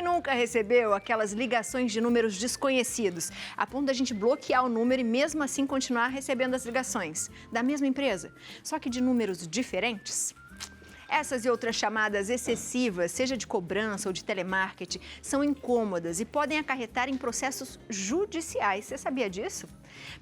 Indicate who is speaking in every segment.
Speaker 1: Quem nunca recebeu aquelas ligações de números desconhecidos, a ponto da gente bloquear o número e mesmo assim continuar recebendo as ligações da mesma empresa, só que de números diferentes? Essas e outras chamadas excessivas, seja de cobrança ou de telemarketing, são incômodas e podem acarretar em processos judiciais. Você sabia disso?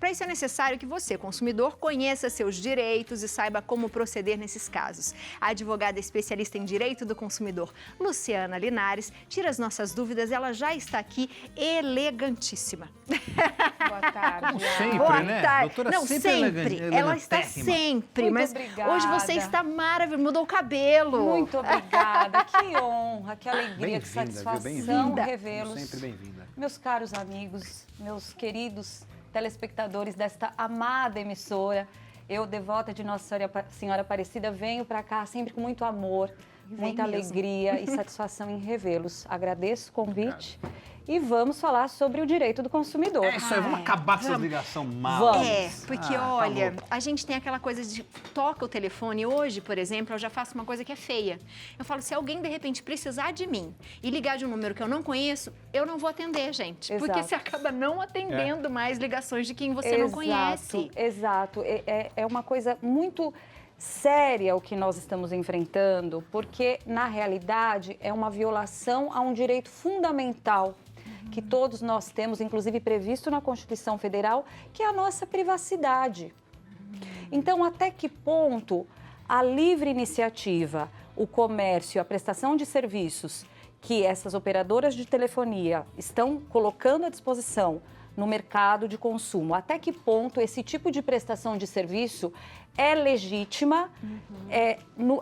Speaker 1: Para isso é necessário que você, consumidor, conheça seus direitos e saiba como proceder nesses casos. A advogada especialista em direito do consumidor, Luciana Linares, tira as nossas dúvidas. Ela já está aqui elegantíssima.
Speaker 2: Boa tarde.
Speaker 3: Como sempre,
Speaker 1: Boa
Speaker 3: né?
Speaker 1: tarde.
Speaker 3: Doutora
Speaker 1: Não, sempre. Ela está sempre.
Speaker 2: Muito
Speaker 1: mas
Speaker 2: obrigada.
Speaker 1: hoje você está maravilhosa. Mudou o cabelo.
Speaker 2: Muito obrigada. Que honra, que alegria, que
Speaker 3: Bem-vinda, viu?
Speaker 2: satisfação
Speaker 3: Bem-vinda.
Speaker 2: revê-los.
Speaker 3: Sempre bem-vinda.
Speaker 2: Meus caros amigos, meus queridos telespectadores desta amada emissora, eu, devota de Nossa Senhora Aparecida, venho para cá sempre com muito amor, muita alegria e satisfação em revê-los. Agradeço o convite. E vamos falar sobre o direito do consumidor.
Speaker 3: É isso aí, vamos acabar com essa ligação mal.
Speaker 2: Vamos.
Speaker 1: Porque, olha, a gente tem aquela coisa de toca o telefone. Hoje, por exemplo, eu já faço uma coisa que é feia. Eu falo, se alguém, de repente, precisar de mim e ligar de um número que eu não conheço, eu não vou atender, gente.
Speaker 2: Exato.
Speaker 1: Porque você acaba não atendendo mais ligações de quem você não conhece.
Speaker 2: Exato. É uma coisa muito séria o que nós estamos enfrentando, porque, na realidade, é uma violação a um direito fundamental que todos nós temos, inclusive previsto na Constituição Federal, que é a nossa privacidade. Então, até que ponto a livre iniciativa, o comércio, a prestação de serviços que essas operadoras de telefonia estão colocando à disposição no mercado de consumo, até que ponto esse tipo de prestação de serviço é legítima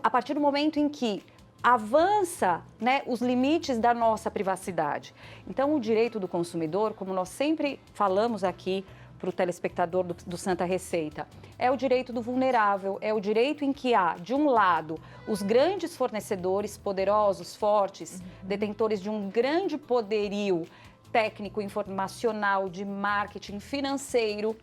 Speaker 2: a partir do momento em que avança, né, os limites da nossa privacidade. Então, o direito do consumidor, como nós sempre falamos aqui para o telespectador do Santa Receita, é o direito do vulnerável, é o direito em que há, de um lado, os grandes fornecedores, poderosos, fortes, detentores de um grande poderio técnico, informacional, de marketing financeiro,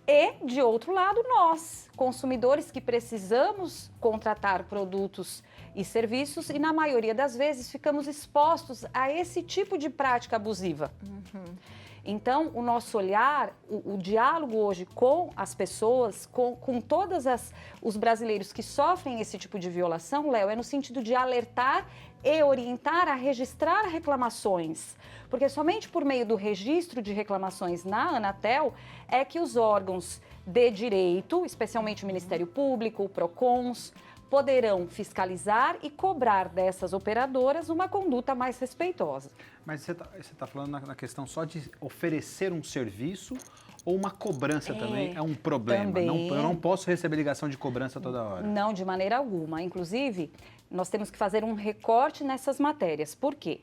Speaker 2: e, de outro lado, nós, consumidores que precisamos contratar produtos e serviços e, na maioria das vezes, ficamos expostos a esse tipo de prática abusiva. Então, o nosso olhar, o diálogo hoje com as pessoas, com todos os brasileiros que sofrem esse tipo de violação, Léo, é no sentido de alertar e orientar a registrar reclamações. Porque somente por meio do registro de reclamações na Anatel é que os órgãos de direito, especialmente o Ministério Público, o PROCONs, poderão fiscalizar e cobrar dessas operadoras uma conduta mais respeitosa.
Speaker 3: Mas você tá falando na questão só de oferecer um serviço ou uma cobrança também é um problema?
Speaker 2: Também.
Speaker 3: Eu não posso receber ligação de cobrança toda hora.
Speaker 2: Não, de maneira alguma. Inclusive, nós temos que fazer um recorte nessas matérias. Por quê?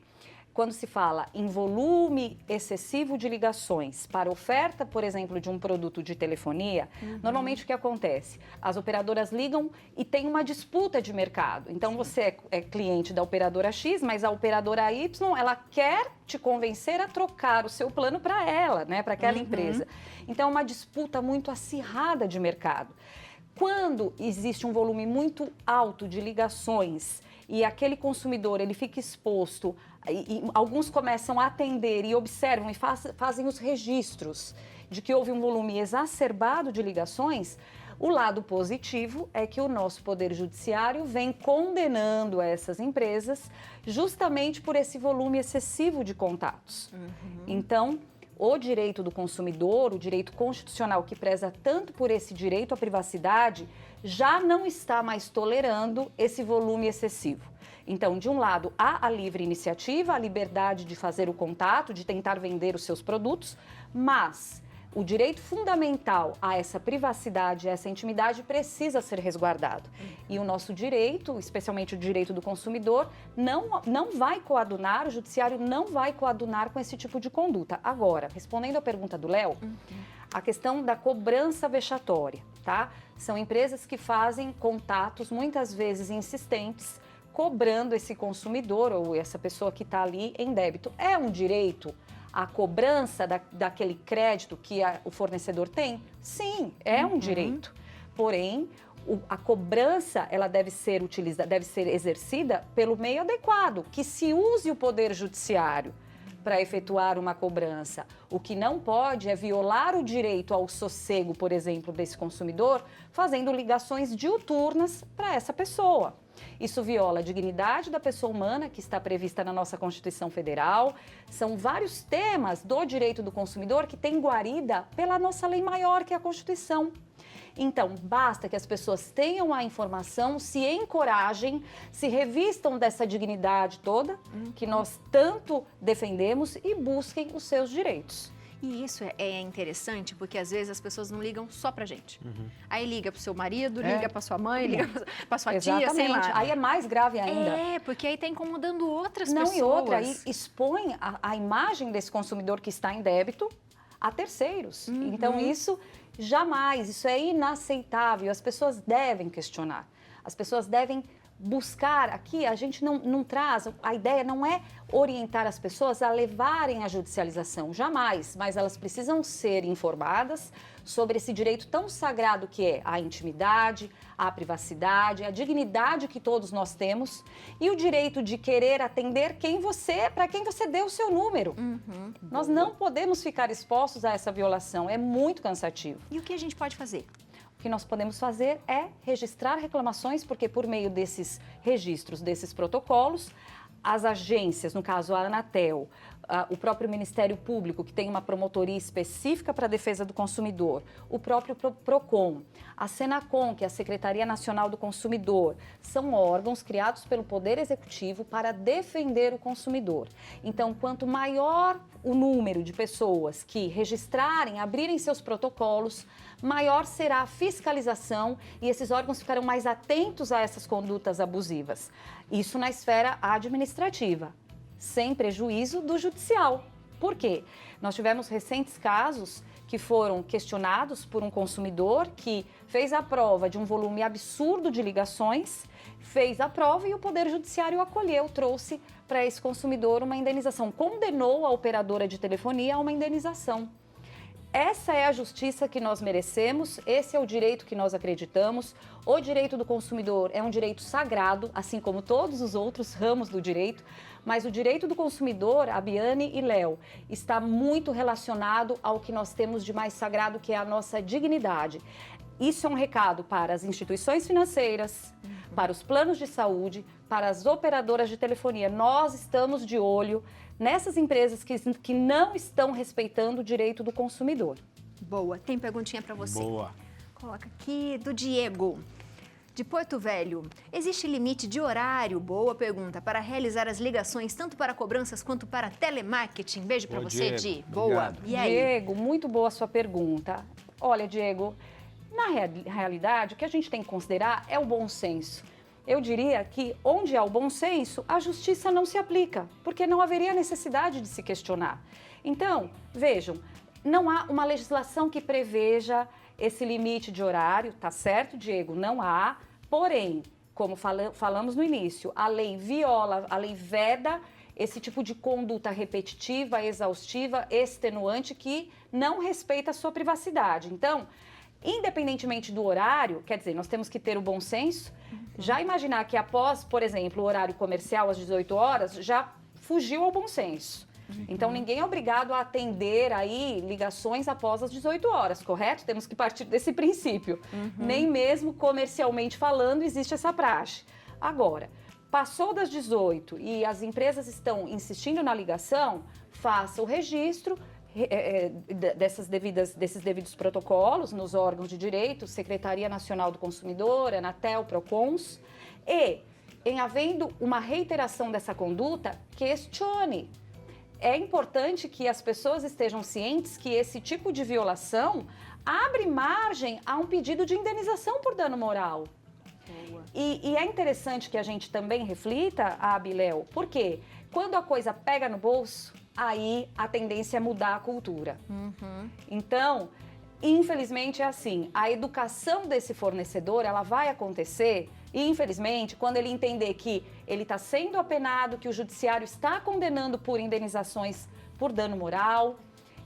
Speaker 2: Quando se fala em volume excessivo de ligações para oferta, por exemplo, de um produto de telefonia, normalmente o que acontece? As operadoras ligam e tem uma disputa de mercado. Então, você é cliente da operadora X, mas a operadora Y, ela quer te convencer a trocar o seu plano para ela, né, para aquela empresa. Então, é uma disputa muito acirrada de mercado. Quando existe um volume muito alto de ligações e aquele consumidor ele fica exposto, e alguns começam a atender e observam e fazem os registros de que houve um volume exacerbado de ligações, o lado positivo é que o nosso Poder Judiciário vem condenando essas empresas justamente por esse volume excessivo de contatos. Então, o direito do consumidor, o direito constitucional que preza tanto por esse direito à privacidade, já não está mais tolerando esse volume excessivo. Então, de um lado, há a livre iniciativa, a liberdade de fazer o contato, de tentar vender os seus produtos, mas o direito fundamental a essa privacidade, a essa intimidade, precisa ser resguardado. E o nosso direito, especialmente o direito do consumidor, não vai coadunar, o judiciário não vai coadunar com esse tipo de conduta. Agora, respondendo à pergunta do Léo, a questão da cobrança vexatória, tá? São empresas que fazem contatos, muitas vezes insistentes, cobrando esse consumidor ou essa pessoa que está ali em débito. É um direito a cobrança daquele crédito que o fornecedor tem? Sim, é um direito. Porém, A cobrança, ela deve ser exercida pelo meio adequado, que se use o Poder Judiciário para efetuar uma cobrança. O que não pode é violar o direito ao sossego, por exemplo, desse consumidor, fazendo ligações diuturnas para essa pessoa. Isso viola a dignidade da pessoa humana, que está prevista na nossa Constituição Federal. São vários temas do direito do consumidor que têm guarida pela nossa lei maior, que é a Constituição. Então, basta que as pessoas tenham a informação, se encorajem, se revistam dessa dignidade toda que nós tanto defendemos e busquem os seus direitos.
Speaker 1: E isso é interessante porque às vezes as pessoas não ligam só pra gente. Aí liga pro seu marido, liga pra sua mãe, liga pra sua tia, sei lá.
Speaker 2: Aí é mais grave ainda.
Speaker 1: É, porque aí tá incomodando outras
Speaker 2: não,
Speaker 1: pessoas.
Speaker 2: E outra, aí expõe a imagem desse consumidor que está em débito a terceiros. Então isso jamais, isso é inaceitável. As pessoas devem questionar. As pessoas devem buscar aqui, a gente não traz, a ideia não é orientar as pessoas a levarem a judicialização, jamais, mas elas precisam ser informadas sobre esse direito tão sagrado que é a intimidade, a privacidade, a dignidade que todos nós temos e o direito de querer atender para quem você deu o seu número. Nós não podemos ficar expostos a essa violação, é muito cansativo.
Speaker 1: E o que a gente pode fazer?
Speaker 2: O que nós podemos fazer é registrar reclamações, porque por meio desses registros, desses protocolos, as agências, no caso a Anatel, o próprio Ministério Público, que tem uma promotoria específica para a defesa do consumidor, o próprio PROCON, a Senacom, que é a Secretaria Nacional do Consumidor, são órgãos criados pelo Poder Executivo para defender o consumidor. Então, quanto maior o número de pessoas que registrarem, abrirem seus protocolos, maior será a fiscalização e esses órgãos ficarão mais atentos a essas condutas abusivas. Isso na esfera administrativa, sem prejuízo do judicial. Por quê? Nós tivemos recentes casos que foram questionados por um consumidor que fez a prova de um volume absurdo de ligações, fez a prova e o Poder Judiciário acolheu, trouxe para esse consumidor uma indenização, condenou a operadora de telefonia a uma indenização. Essa é a justiça que nós merecemos, esse é o direito que nós acreditamos. O direito do consumidor é um direito sagrado, assim como todos os outros ramos do direito, mas o direito do consumidor, Abiane e Léo, está muito relacionado ao que nós temos de mais sagrado, que é a nossa dignidade. Isso é um recado para as instituições financeiras, para os planos de saúde, para as operadoras de telefonia. Nós estamos de olho nessas empresas que não estão respeitando o direito do consumidor.
Speaker 1: Boa. Tem perguntinha para você.
Speaker 3: Boa.
Speaker 1: Coloca aqui do Diego, de Porto Velho. Existe limite de horário, boa pergunta, para realizar as ligações tanto para cobranças quanto para telemarketing? Beijo para você,
Speaker 3: Diego.
Speaker 1: Di.
Speaker 3: Obrigado.
Speaker 1: Boa. E aí?
Speaker 2: Diego, muito boa a sua pergunta. Olha, Diego, na realidade, o que a gente tem que considerar é o bom senso. Eu diria que onde há o bom senso, a justiça não se aplica, porque não haveria necessidade de se questionar. Então, vejam, não há uma legislação que preveja esse limite de horário, tá certo, Diego? Não há, porém, como falamos no início, a lei veda esse tipo de conduta repetitiva, exaustiva, extenuante, que não respeita a sua privacidade. Então, independentemente do horário, quer dizer, nós temos que ter o bom senso, já imaginar que após, por exemplo, o horário comercial às 18 horas, já fugiu ao bom senso. Então, ninguém é obrigado a atender aí ligações após as 18 horas, correto? Temos que partir desse princípio. Nem mesmo comercialmente falando existe essa praxe. Agora, passou das 18 e as empresas estão insistindo na ligação, faça o registro desses devidos protocolos nos órgãos de direito, Secretaria Nacional do Consumidor, Anatel, PROCONs, e, em havendo uma reiteração dessa conduta, questione. É importante que as pessoas estejam cientes que esse tipo de violação abre margem a um pedido de indenização por dano moral. E é interessante que a gente também reflita, Léo, porque quando a coisa pega no bolso, aí a tendência é mudar a cultura. Então, infelizmente é assim, a educação desse fornecedor, ela vai acontecer, e infelizmente, quando ele entender que ele está sendo apenado, que o judiciário está condenando por indenizações por dano moral,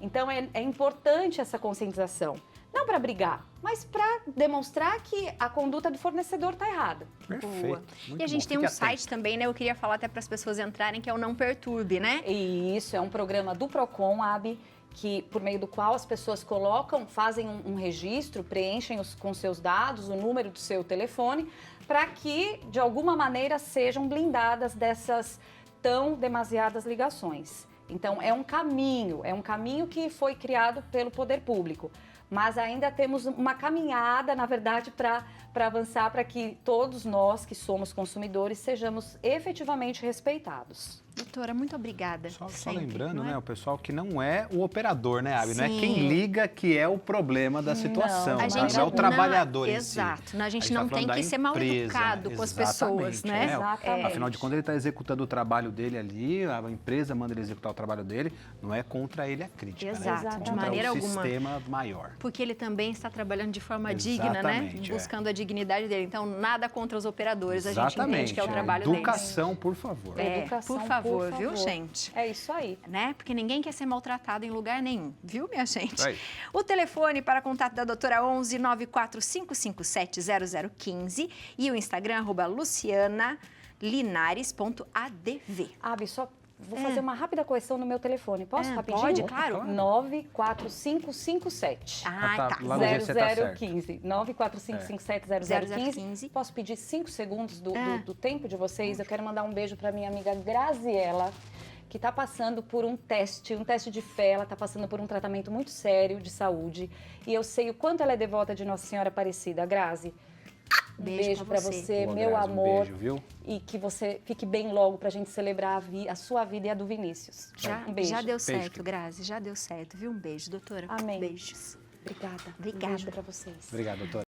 Speaker 2: então é importante essa conscientização. não para brigar, mas para demonstrar que a conduta do fornecedor está errada.
Speaker 3: Perfeito.
Speaker 1: Boa.
Speaker 3: Muito
Speaker 1: E a gente
Speaker 3: bom.
Speaker 1: tem um
Speaker 3: Fique atento.
Speaker 1: site também, né? Eu queria falar até para as pessoas entrarem, que é o Não Perturbe, né?
Speaker 2: E isso é um programa do Procon, Abi, que por meio do qual as pessoas colocam, fazem um registro, preenchem com seus dados, o número do seu telefone, para que de alguma maneira sejam blindadas dessas tão demasiadas ligações. Então é um caminho que foi criado pelo poder público. Mas ainda temos uma caminhada, na verdade, para avançar, para que todos nós que somos consumidores sejamos efetivamente respeitados.
Speaker 1: Doutora, muito obrigada.
Speaker 3: Só
Speaker 1: Sempre,
Speaker 3: lembrando,
Speaker 1: não é?
Speaker 3: né, o pessoal que não é o operador, né, Abi? Não é
Speaker 1: Sim.
Speaker 3: quem liga que é o problema da situação.
Speaker 2: Não,
Speaker 1: A
Speaker 2: a
Speaker 1: gente
Speaker 3: não é o trabalhador em si.
Speaker 1: Exato. A gente
Speaker 3: tá
Speaker 1: não
Speaker 3: falando
Speaker 1: tem
Speaker 3: da
Speaker 1: que ser mal
Speaker 3: empresa,
Speaker 1: educado com as
Speaker 3: exatamente,
Speaker 1: pessoas, né?
Speaker 3: é.
Speaker 2: Exatamente.
Speaker 3: Afinal de contas, ele está executando o trabalho dele ali, a empresa manda ele executar o trabalho dele, não é contra ele a crítica,
Speaker 1: Exato,
Speaker 3: né?
Speaker 2: de
Speaker 3: Contra
Speaker 1: maneira
Speaker 3: o
Speaker 1: alguma.
Speaker 3: sistema maior.
Speaker 1: Porque ele também está trabalhando de forma digna, né?
Speaker 3: Exatamente,
Speaker 1: Buscando a dignidade dele. Então, nada contra os operadores. A gente entende que é o trabalho deles.
Speaker 3: Educação, por favor.
Speaker 2: Educação,
Speaker 1: por favor, viu,
Speaker 2: favor.
Speaker 1: gente?
Speaker 2: É isso aí.
Speaker 1: Né? Porque ninguém quer ser maltratado em lugar nenhum, viu, minha gente?
Speaker 3: Aí.
Speaker 1: O telefone para contato da doutora 11 94557 0015 e o Instagram @lucianalinares.adv.
Speaker 2: Abi, só vou fazer uma rápida correção no meu telefone. Posso rapidinho?
Speaker 1: pode, claro.
Speaker 2: 94557.
Speaker 1: Ah,
Speaker 3: tá.
Speaker 1: tá.
Speaker 3: Lá no GC tá certo.
Speaker 2: 0015. 945570015. Posso pedir 5 segundos do tempo de vocês? Eu quero mandar um beijo para minha amiga Graziela, que está passando por um teste de fé, ela está passando por um tratamento muito sério de saúde. E eu sei o quanto ela é devota de Nossa Senhora Aparecida. Grazi, um beijo para você,
Speaker 3: Boa,
Speaker 2: meu
Speaker 3: Grazi,
Speaker 2: amor.
Speaker 3: Um beijo, viu?
Speaker 2: E que você fique bem logo para a gente celebrar a sua vida e a do Vinícius. Um beijo.
Speaker 1: Já deu
Speaker 3: Beijo,
Speaker 1: certo,
Speaker 3: querida.
Speaker 1: Grazi, já deu certo, viu? Um beijo, doutora.
Speaker 2: Amém.
Speaker 1: Beijos.
Speaker 2: Obrigada.
Speaker 1: Obrigada.
Speaker 2: Um beijo para vocês.
Speaker 3: Obrigado, doutora.